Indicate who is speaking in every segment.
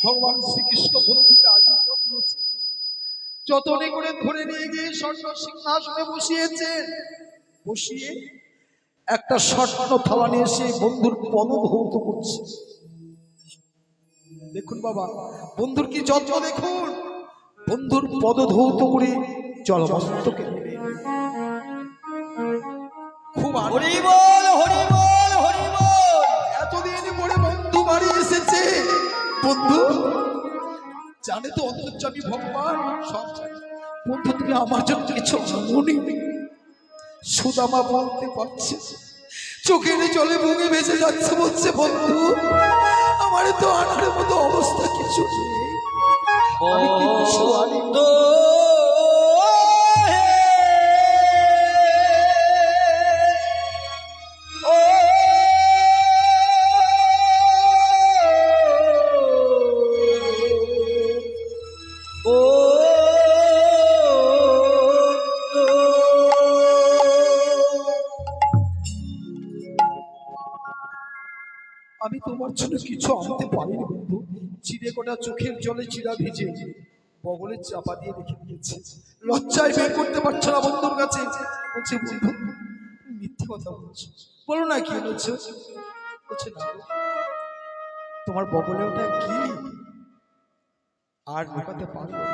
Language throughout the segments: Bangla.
Speaker 1: ভগবান শ্রীকৃষ্ণ বন্ধুকে আলিঙ্গন দিয়েছে, যতনে করে ধরে নিয়ে গিয়ে স্বর্ণ সিংহাসনে বসিয়েছে। বসিয়ে একটা স্বর্ণ থালা নিয়ে এসে বন্ধুর পদধৌত করছে। দেখুন বাবা, বন্ধুর কি যত্ন দেখুন। বন্ধুর পদধৌত করে জলমস্তকে খুব
Speaker 2: হরি বল হরি বল হরি বল।
Speaker 1: এতদিন পরে বন্ধু বাড়ি এসেছে। বন্ধু জানে তো অন্তর্যামী ভগবান সব জানে। বন্ধু তুমি আমার জন্য কিছু মনে সুদামা বলতে পারছে, চোখের জলে বুকে ভেসে যাচ্ছে, বলছে বন্ধু আমার তো আনার মতো অবস্থা কিছু নেই, আমি কিছু আনি না। আমি তোমার জন্য কিছু আনতে পারিনি বন্ধু। চিড়ে কোটা চোখের জলে চিড়া ভিজে বগলের চাপা দিয়ে রেখে দিয়েছে। লজ্জায় বের করতে পারছো না বন্ধুর কাছে। বলছে বন্ধু মিথ্যে কথা বলছো, বলো না কি বলছো। বলছে না তোমার বগলে ওটা কি আর লুকাতে পারবো না।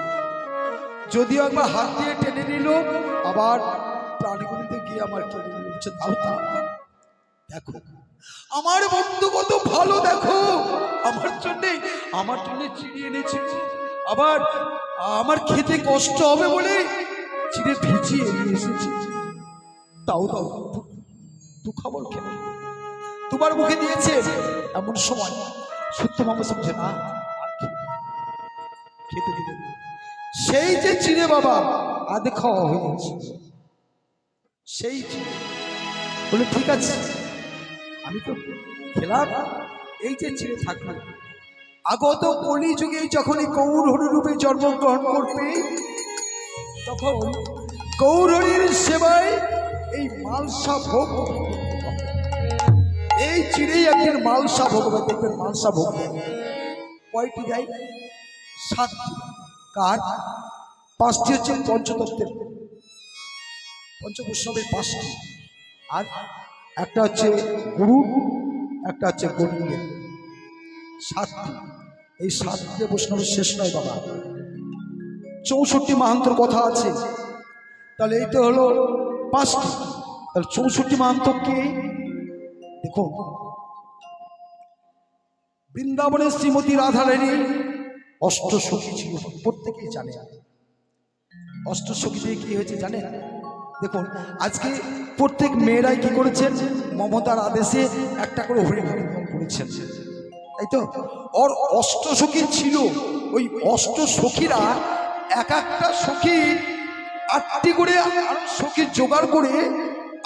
Speaker 1: যদিও একবার হাত দিয়ে টেনে নিল, আবার প্রাণীগুলিতে গিয়ে আমার কেড়ে নিল। বলছে দাও তা দেখো আমার বন্ধু কত ভালো, দেখো আমার জন্য চিড়ে এনেছে, আবার আমার খেতে কষ্ট হবে বলে চিড়ে ভিজিয়ে নিয়ে এসেছে। তাও দাও দু খাবার খেলে তোমার মুখে দিয়েছে। এমন সময় সত্য মামা সমঝে না আর খেতে দিলেন না। সেই যে চিড়ে বাবা আধে খাওয়া হয়ে গেছে, সেই চিড়ে বলে ঠিক আছে আমি তো খেলাম, এই যে চিড়ে থাকবে। আগত কলিযুগে যখনই গৌর হরি রূপে জন্মগ্রহণ করবে, তখন গৌর হরির সেবায় এই মালসা ভোগ, এই চিড়েই একদিন মালসা ভোগ হবে। দেখবেন মালসা ভোগ কয়টি দেয়? 7টি। কার? 5টি হচ্ছে পঞ্চতত্ত্বের, পঞ্চবৈষ্ণবের 5টি, আর একটা হচ্ছে গুরু, একটা হচ্ছে গোবিন্দের, 7টি। এই 7টি বৈষ্ণবের শেষ নয় বাবা, 64 মাহান্তর কথা আছে। তাহলে এই তো হলো 5টি, তাহলে 64 মাহান্ত কি? দেখো বৃন্দাবনের শ্রীমতী রাধারানী অষ্টসখী ছিল, প্রত্যেকেই জানে। অষ্টসখী দিয়ে কি হয়েছে জানেন? দেখুন আজকে প্রত্যেক মেয়েরাই কি করেছেন, মমতার আদেশে একটা করে হরিনাম করেছেন, তাই তো। ওর অষ্টসখী ছিল, ওই অষ্টসখীরা এক একটা সখী 8টি করে আরো সখী জোগাড় করে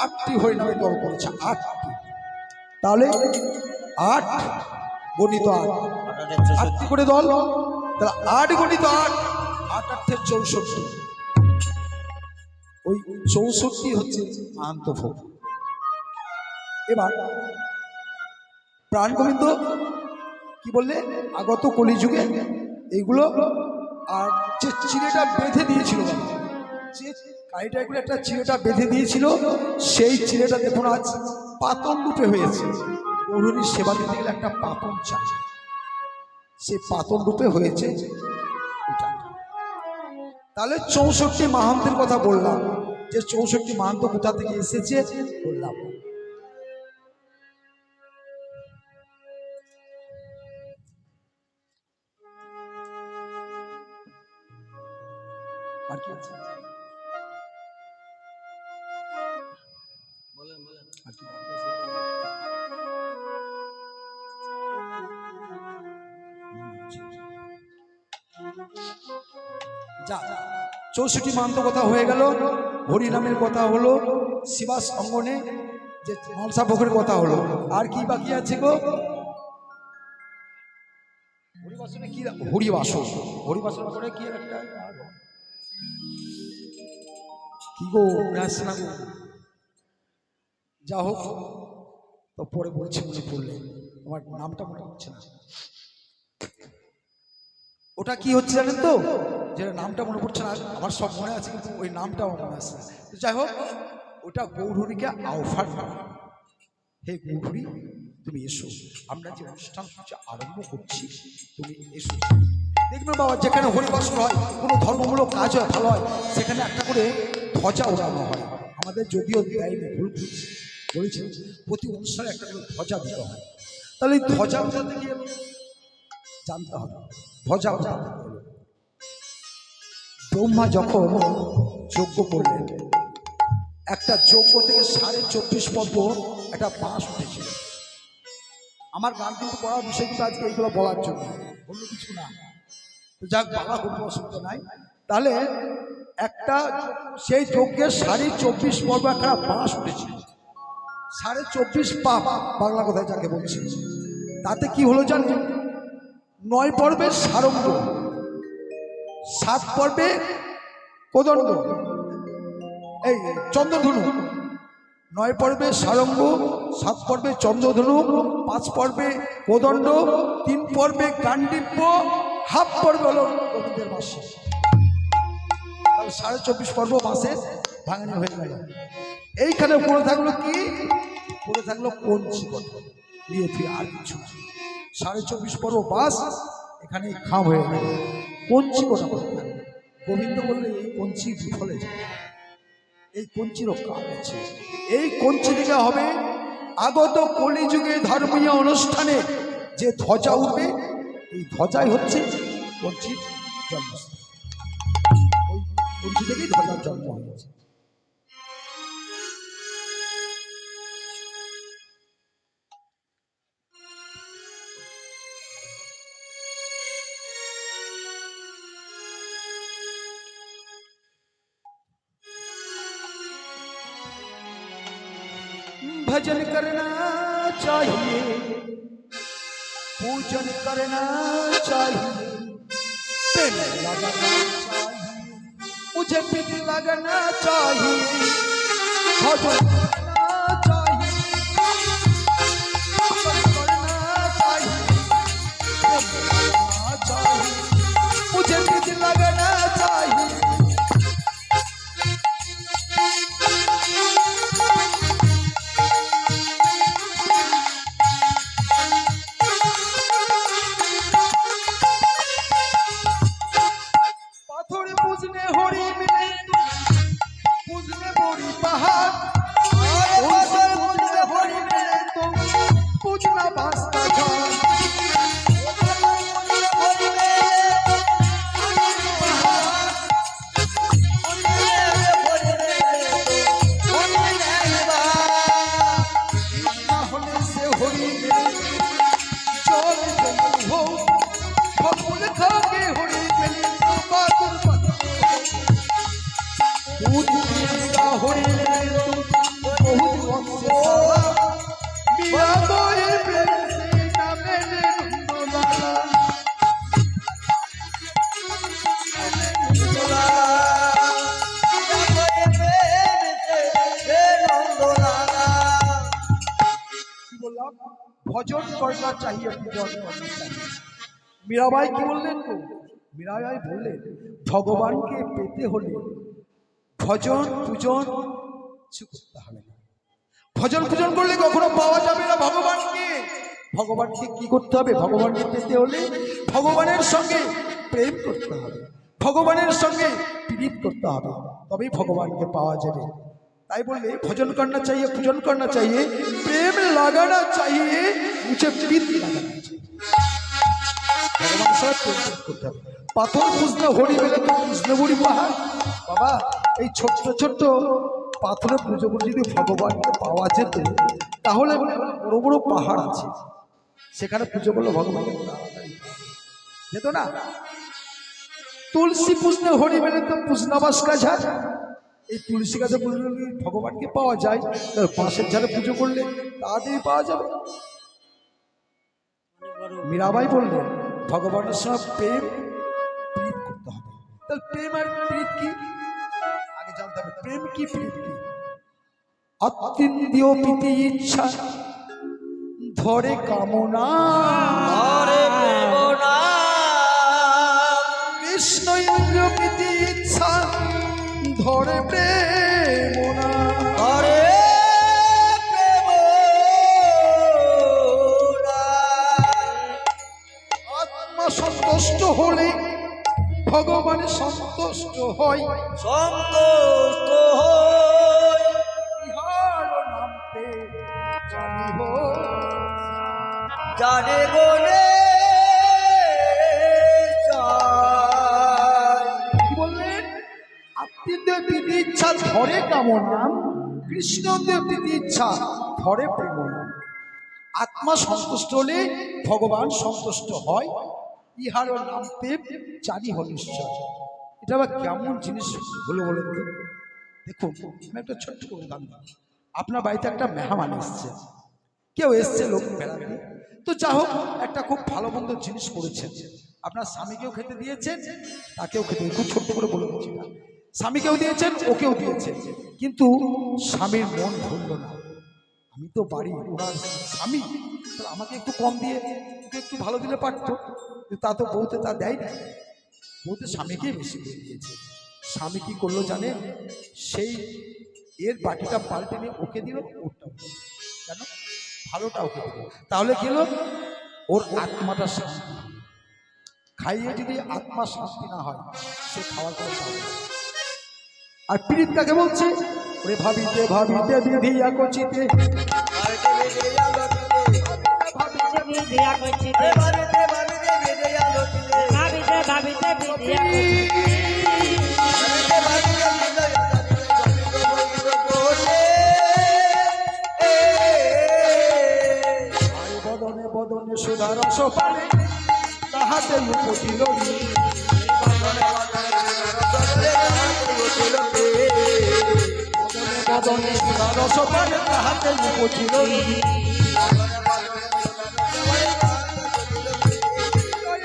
Speaker 1: 8টি হরিনামে দল করেছে, 8টি। তাহলে 8 গণিত 8, 8টি করে দল, তাহলে 8 গণিত 8, 8 8 64। ওই 64 হচ্ছে মাহান্ত ভোগ। এবার প্রাণ গোবিন্দ কি বললে? আগত কলিযুগে এইগুলো, আর যে চিড়েটা বেঁধে দিয়েছিল, যে কাইটায় করে একটা চিড়েটা বেঁধে দিয়েছিল, সেই চিড়েটা দেখুন আজ পাতন রূপে হয়েছে। গৌরহরির সেবা দিতে গেলে একটা পাতন চাই, সে পাতন রূপে হয়েছে এটা। তাহলে 64 মাহান্তের কথা বললাম, যে 64 মাহান্ত কোথা থেকে এসেছে বললাম। আর কি আছে?
Speaker 2: বলেন বলেন।
Speaker 1: আর কি? যা 64 মাহান্ত কথা হয়ে গেল, হরিনামের কথা হলো, শিবাস অঙ্গনে যে মালসা ভোগের কথা হলো। আর কি বাকি আছে গো? হরিবাসনে কি? হরিবাসন, হরিবাসন করে কি একটা কি গো আসছে না গো, যা হোক তো পরে বলছি, মনে পড়লে আমার নামটা মনে হচ্ছে না। ওটা কি হচ্ছে জানেন তো, যে নামটা মনে পড়ছে না, আমার সব মনে আছে কিন্তু ওই নামটা আমার মনে আসছে না। তো যাই হোক, ওটা গৌরহরিকে আহ্বান করা। হে গৌরহরি, তুমি এসো, আমরা যে অনুষ্ঠান কিছু আরম্ভ করছি, তুমি এসো। দেখবেন বাবা, যেখানে হরিবাসর হয়, কোনো ধর্মমূলক কাজ হয়, ভালো হয়, সেখানে একটা করে ধ্বজা ওড়ানো হয়। আমাদের যদিও দেয়নি, ভুল বলেছে, প্রতি অনুষ্ঠানে একটা করে ধ্বজা দিতে হয়। তাহলে এই ধ্বজা ওঠাতে গিয়ে জানতে হবে ধ্বজা ওঠাতে হলো। ব্রহ্মা যখন যজ্ঞ করলেন, একটা যজ্ঞ থেকে 24.5 পর্ব একটা বাঁশ উঠেছিল। আমার গান কিন্তু পড়ার বিষয় কিন্তু আজকে এইগুলো বলার জন্য, অন্য কিছু না। তো যাক, বাবা কোনো অসুবিধা নাই। তাহলে একটা সেই যজ্ঞের 24.5 পর্ব একটা বাঁশ উঠেছিল। 24.5 পাপ বাংলা কথায় যাকে বলছি। তাতে কি হলো জানেন? 9 পর্বে সারঙ্গ, 7 পর্বে কোদণ্ড, এই চন্দ্রধনু। 9 পর্বে সারঙ্গ, 7 পর্বে চন্দ্রধনু, 5 পর্বে কোদণ্ড, 3 পর্বে গান্ডীব্য, হাফ পর্বে হলো গোবিন্দের বাঁশি। তাহলে 24.5 পর্ব বাঁশের ভাঙানি হয়ে গেল। এইখানে পড়ে থাকলো কি? পড়ে থাকলো কঞ্চি কথা নিয়ে, ফিরে আর কিছু না। 24.5 পর্ব বাঁশ এখানে খাম হয়ে গেল। কঞ্চি কথা পড়ে থাকলো। গোবিন্দ বললে এই কঞ্চি বিফলে যায়, এই কঞ্চিরও কাজ আছে। এই কঞ্চি থেকে হবে আগত কলিযুগে ধর্মীয় অনুষ্ঠানে যে ধ্বজা উঠবে, এই ধ্বজাই হচ্ছে কঞ্চির জন্মস্থান। ওই কঞ্চি থেকেই ধ্বজার জন্ম হয়েছে। भजन करना चाहिए, पूजन करना चाहिए, प्रेम लगना चाहिए, मुझे प्रीत लगना चाहिए, भजन करना चाहिए, पूजन करना चाहिए, प्रेम लगना चाहिए, मुझे प्रीत लगना चाहिए। ভজন করনা চাহিয়ে, পূজন করনা চাহিয়ে। মীরাবাই কি বললেন গো? মীরাবাই বললেন, ভগবানকে পেতে হলে ভজন পূজন কিছু করতে হবে না। ভজন পূজন করলে কখনো পাওয়া যাবে না ভগবানকে। ভগবানকে কি করতে হবে? ভগবানকে পেতে হলে ভগবানের সঙ্গে প্রেম করতে হবে, ভগবানের সঙ্গে প্রীতি করতে হবে, তবেই ভগবানকে পাওয়া যাবে। তাই বললে ভজন করনা চাইয়ে, পূজন করনা চাইয়ে, প্রেম লাগানা চাইয়ে, মুঝে প্রীত লাগানা চাইয়ে। ভগবানের সঙ্গে প্রেম করতে হবে। পাথর খুঁজতে হরি বেলে তো খুঁজতে বড়ি পাহাড়। বাবা, এই ছোট্ট ছোট্ট পাথরে পুজো করে যদি ভগবানকে পাওয়া যেত, তাহলে বড় বড় পাহাড় আছে, সেখানে পুজো করলে ভগবানকে যেত না। তুলসী পুজতে হরি বেলে তো পুজনাবাস কাজ। এই তুলসী গাছে পুজো করলে ভগবানকে পাওয়া যায়, পাশের ঝাড়ে পুজো করলে তাড়াতাড়ি পাওয়া যাবে। মীরাবাই বললেন, ভগবানের সঙ্গে প্রেম প্রীত করতে হবে। তাহলে প্রেম আর প্রীত কি আগে জানতে হবে। প্রেম কি, প্রীত কি? অতীন্দ্রিয় প্রীতি ইচ্ছা ধরে কামনা,
Speaker 2: ধরে কামনা,
Speaker 1: প্রীতি ইচ্ছা ধরে প্রেম না
Speaker 2: আরে প্রেম
Speaker 1: আত্মা সন্তুষ্ট হলে ভগবান সন্তুষ্ট হয়
Speaker 2: সন্তুষ্ট হই
Speaker 1: ইহার নামতে জানিব
Speaker 2: জানে বলে চাই।
Speaker 1: কি বললেন আত্মীয়দের প্রীতি ইচ্ছা ধরে কামনা কৃষ্ণদের প্রীতি ইচ্ছা ধরে প্রেম আত্মা সন্তুষ্ট হলে ভগবান সন্তুষ্ট হয় ইহার নামতে জানি হল ঈশ্বর। এটা আবার কেমন জিনিস হলো বলেন তো? দেখুন আমি একটা ছোট্ট করে গান গাই। আপনার বাড়িতে একটা মেহমান এসছে, কেউ এসছে লোক বেড়াতে, তো যা হোক একটা খুব ভালো মন্দ জিনিস করেছেন, আপনার স্বামীকেও খেতে দিয়েছেন তাকেও খেতে, খুব ছোট্ট করে বলে দিচ্ছি না, স্বামীকেও দিয়েছেন ওকেও দিয়েছেন, কিন্তু স্বামীর মন ভুলল না, আমি তো বাড়ি ওনার স্বামী, তো আমাকে একটু কম দিয়ে ওকে একটু ভালো দিলে পারতো, কিন্তু তা তো বউতে তা দেয়নি, বউতে স্বামীকেই বেশি করে দিয়েছে। স্বামী কি করলো জানেন, সেই এর বাটিটা পাল্টে নিয়ে ওকে দিল, ওরটা কেন ভালোটা ওকে দিল, তাহলে কি হলো ওর আত্মাটা শান্তি, খাইয়ে যদি আত্মা শান্তি না হয় সে খাওয়ার কোনো কাজ নেই। আর পীড়িত কাকে বলছে, ওরে ভাবিতে ভাবিতে বিধিয়া কচিতে
Speaker 2: বাড়িতে বেজে আলোটিতে
Speaker 3: ভাবিতে বিধিয়া কচিতে
Speaker 2: বাড়িতে বাড়িতে বেজে আলোটিতে
Speaker 3: ভাবিতে ভাবিতে বিধিয়া কচিতে
Speaker 2: বাড়িতে বাড়িতে বেজে
Speaker 1: আরে বদনে বদনে সুধারস পানে তাহাতে উপজিল বদনে সুধারস পানে তাহাতে উপজিল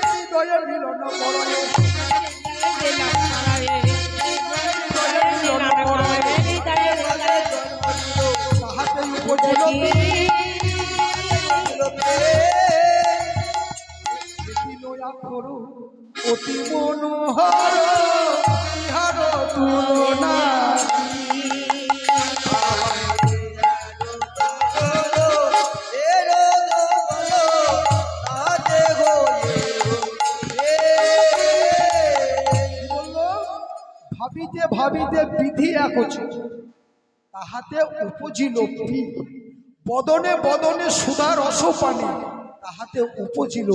Speaker 1: হৃদয়ে মিলন করণে তাহাতে উপজিল করু অতি মনোহর ইহার তুলনা ভাবিতে ভাবিতে বিধি একচি তাহাতে উপজিল পি বদনে বদনে সুধা রস পানে তাহাতে উপজিল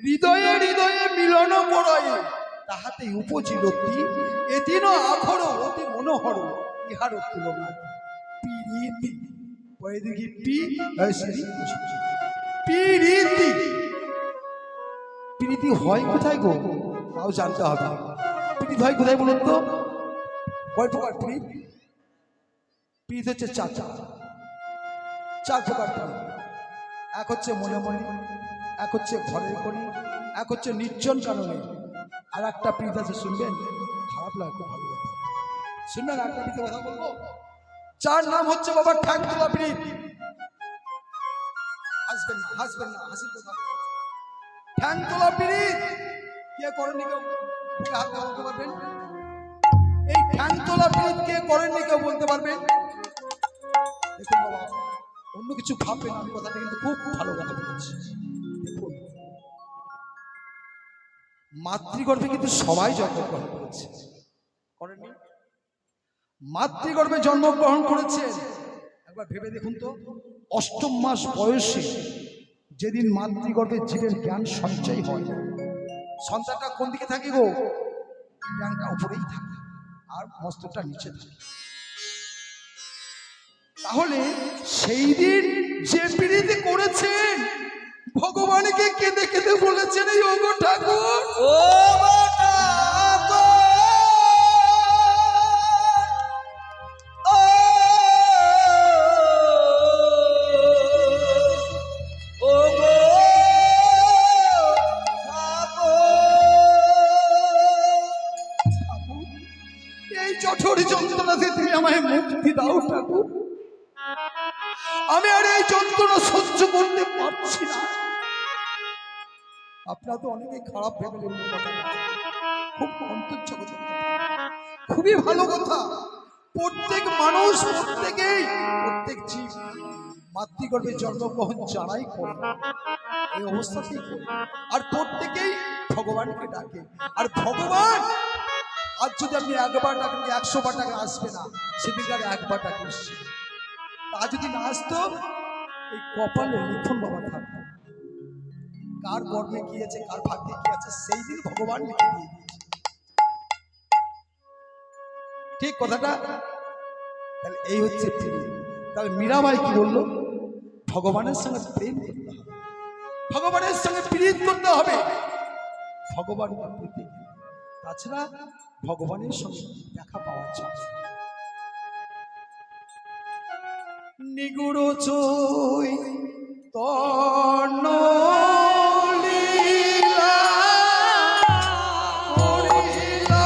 Speaker 1: হৃদয়ে হৃদয়ে মিলন পড়য়ে তাহাতে উপজিল পি এদিন আখর অতি মনোহর ইহার তুলনা পিরিতি পরে দেখি পি পিরিতি প্রীতি হয় কোথায় গো, তাও জানতে হবে। প্রীতি হয় কোথায় বলুন তো? কয় প্রকার প্রীতি? প্রীতি হচ্ছে চার প্রকার প্রীতি। এক হচ্ছে মনে মনে, এক হচ্ছে ঘরের কোণে, এক হচ্ছে নির্জন কারণে, আর একটা প্রীতি আছে শুনবেন, খারাপ লাগবে ভালো কথা শুনবেন, একটা প্রীতি কথা বলবো, যার নাম হচ্ছে বাবা ঠ্যাংতলা প্রীতি। হাসবেন না হাসবেন না, হাসির কথা। ঠ্যাংতলা প্রীতি কে করেননি কেউ বুকে হাত দিয়ে বলতে পারবেন? এই ঠ্যাংতলা প্রীতি কে করেননি কেউ বলতে পারবেন? দেখুন বাবা, অন্য কিছু ভাববেন, আমি কথাটা কিন্তু খুব ভালো কথা বলেছি। দেখুন মাতৃগর্ভে কিন্তু সবাই জন্মগ্রহণ করেছে, করেননি? মাতৃগর্ভে জন্মগ্রহণ করেছেন, একবার ভেবে দেখুন তো, অষ্টম মাস বয়সে যেদিন মাতৃগর্ভে জীবের জ্ঞান সঞ্চয় হয়, সন্তানটা কোন দিকে থাকে গো? জ্ঞানটা উপরেই থাকে আর মস্তকটা নিচে থাকে। তাহলে সেই দিন যে প্রীতি করেছেন ভগবানকে কেঁদে কেঁদে বলেছেন, এই ওগো ঠাকুর
Speaker 2: ও ঠাকুর ও গো
Speaker 1: এই জঠর যন্ত্রণা থেকে তুমি আমায় মুক্তি দাও ঠাকুর, আমি আর এই যন্ত্রণা সহ্য করতে পারছি না। আপনারা তো অনেকে খারাপ ভেবে নেবেন কথা, খুব অন্তর্জগতের কথা, খুবই ভালো কথা। প্রত্যেক মানুষ, প্রত্যেক জীব মাতৃগর্ভে জন্মগ্রহণ যারাই করে এই অবস্থাতেই করে, আর প্রত্যেকেই ভগবানকে ডাকে। আর ভগবান আজ যদি আপনি একবার ডাকেন, 100বার ডাকেন আসবে না, সেদিনকার একবার ডাকে এসছে। তা যদি না আসতো, এই কপালে লিখন বাবা থাকতো, কার কর্মে কি আছে, কার ভাগ্যে কি আছে, সেই দিন ভগবান লিখে দিয়ে দিয়েছে। ঠিক কথাটা? তাহলে এই হচ্ছে প্রেম। তাহলে মীরাবাই কি বললো? ভগবানের সঙ্গে প্রেম করতে হবে, ভগবানের সঙ্গে প্রীত করতে হবে, ভগবানকে পেতে গেলে। তাছাড়া ভগবানের সঙ্গে দেখা পাওয়া যায়। নিগুড় চৈ তন্ন লীলা করিলা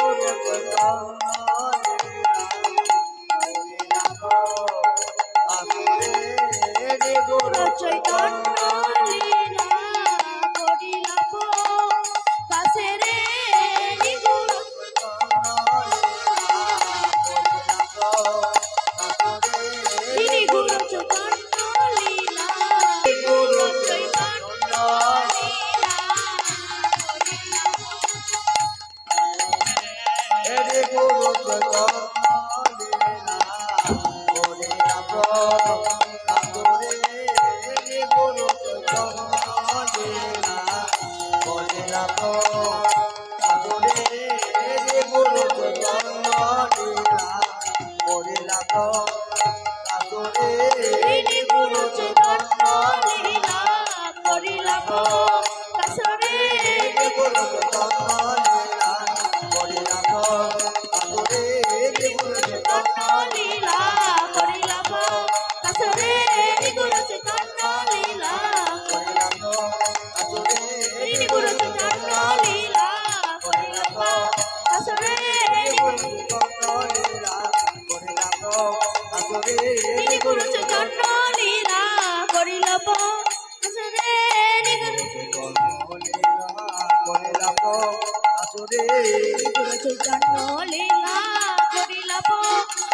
Speaker 2: গুরু চৈতন্য রে গুরু
Speaker 4: চৈতন্য লীলা করিলাম কাছে রে গুরু তিনি গুরু চৈতন্য লীলা গুরু চৈতন্য লীলা
Speaker 2: রে গুরু চৈতন্য লীলা করিলাম কাতরে রে গুরু চৈতন্য লীলা করিলাম কাতরে রে গুরু চৈতন্য লীলা করিলাম কাতরে
Speaker 4: তিনি গুরু চৈতন্য লীলা করিলাম কাছে রে
Speaker 2: রে গুরু চৈতন্য লীলা করিলাম কাতরে রে গুরু চৈতন্য
Speaker 4: লীলা করিলাম কাছে রে গুরু চৈতন্য লীলা তিনি গুরু চৈতন্য লীলা করিলাম কাছে রে তিনি গুরু চৈতন্য লীলা করিলাম কাছে রে গুরু চৈতন্য লীলা করিলাম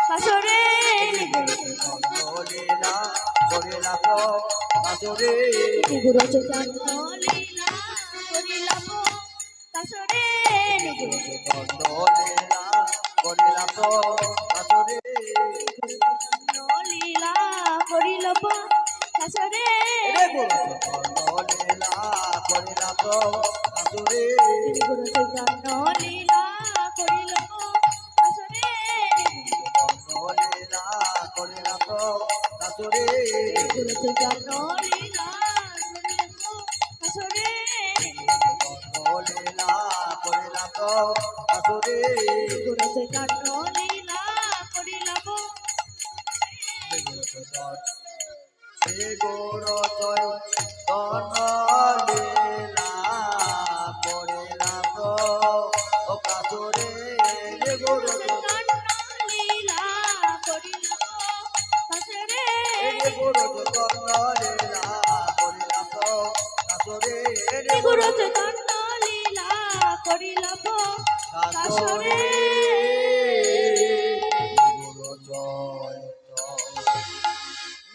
Speaker 4: কাছে রে গুরু চৈতন্য লীলা করিলাম কাছে রে লীলা করিলাম কাছে রে গুরু চৈতন্য লীলা করিলাম কাছে রে গুরু চৈতন্য লীলা করিলাম কাছে রে গুরু চৈতন্য লীলা করিলাম
Speaker 2: শ্রী গুরু চৈতন্য লীলা করিলাম কাতরে গুরু
Speaker 4: চৈতন্য লীলা করিলাম কাছে রে
Speaker 2: গুরু চৈতন্য লীলা করিলাম কাতরে
Speaker 4: গুরু চৈতন্য লীলা করিলাম কাছে রে
Speaker 2: গুরু চৈতন্য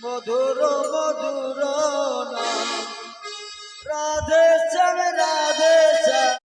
Speaker 2: মধুর মধুর নাম রাধে